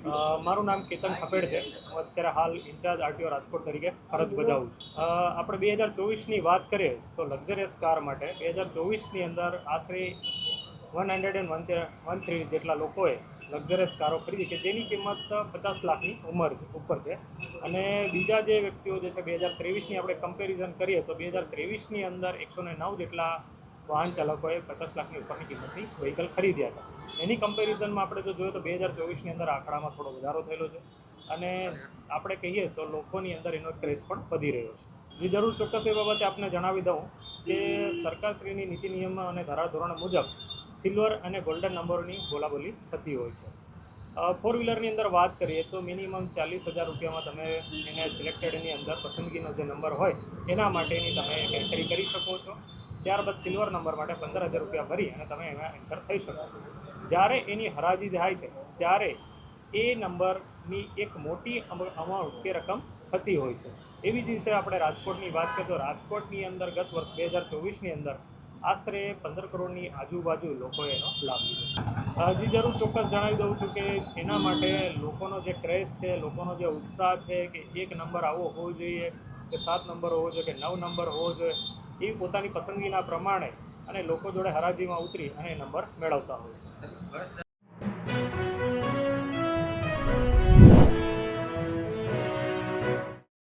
મારું નામ કેતન ખપેડ છે. હું અત્યારે હાલ ઇન્ચાર્જ આરટીઓ રાજકોટ તરીકે ફરજ બજાવું છું. આપણે 2024ની વાત કરીએ તો લક્ઝરિયસ કાર માટે 2024ની અંદર આશરે 113 જેટલા લોકોએ લક્ઝરિયસ કારો ખરીદી કે જેની કિંમત 50 લાખની ઉપર છે. અને બીજા જે વ્યક્તિઓ જે છે 2023ની આપણે કમ્પેરિઝન કરીએ તો 2023ની અંદર 109 જેટલા વાહન ચાલકોએ 50 લાખની ઉપરની કિંમતની વ્હીકલ ખરીદ્યા હતા. એની કમ્પેરિઝનમાં આપણે જો જોઈએ તો 2024ની અંદર આંકડામાં થોડો વધારો થયેલો છે અને આપણે કહીએ તો લોકોની અંદર એનો ક્રેઝ પણ વધી રહ્યો છે. જે જરૂર ચોક્કસ એ બાબતે આપને જણાવી દઉં કે સરકારશ્રીની નીતિ નિયમ અને ધારાધોરણ મુજબ સિલ્વર અને ગોલ્ડન નંબરોની બોલાબોલી થતી હોય છે. ફોર વ્હીલરની અંદર વાત કરીએ તો મિનિમમ 40,000 રૂપિયામાં તમે એને સિલેક્ટેડની અંદર પસંદગીનો જે નંબર હોય એના માટેની તમે એન્ટ્રી કરી શકો છો. ત્યારબાદ સિલ્વર નંબર માટે 15,000 રૂપિયા ભરી અને તમે એમાં એન્ટર થઈ શકો. જ્યારે એની હરાજી થાય છે ત્યારે એ નંબરની એક મોટી અમાઉન્ટ કે રકમ થતી હોય છે. એવી જ રીતે આપણે રાજકોટની વાત કરીએ તો રાજકોટની અંદર ગત વર્ષ 2024ની અંદર આશરે 15 કરોડની આજુબાજુ લોકોએ એનો લાભ લીધો. હજી જરૂર ચોક્કસ જણાવી દઉં છું કે એના માટે લોકોનો જે ક્રેઝ છે, લોકોનો જે ઉત્સાહ છે કે એક નંબર આવો હોવો જોઈએ કે 7 નંબર હોવો જોઈએ કે 9 નંબર હોવો જોઈએ, એ પોતાની પસંદગીના પ્રમાણે અને લોકો જોડે હરાજીમાં ઉતરી અને નંબર મેળવતા હોય છે.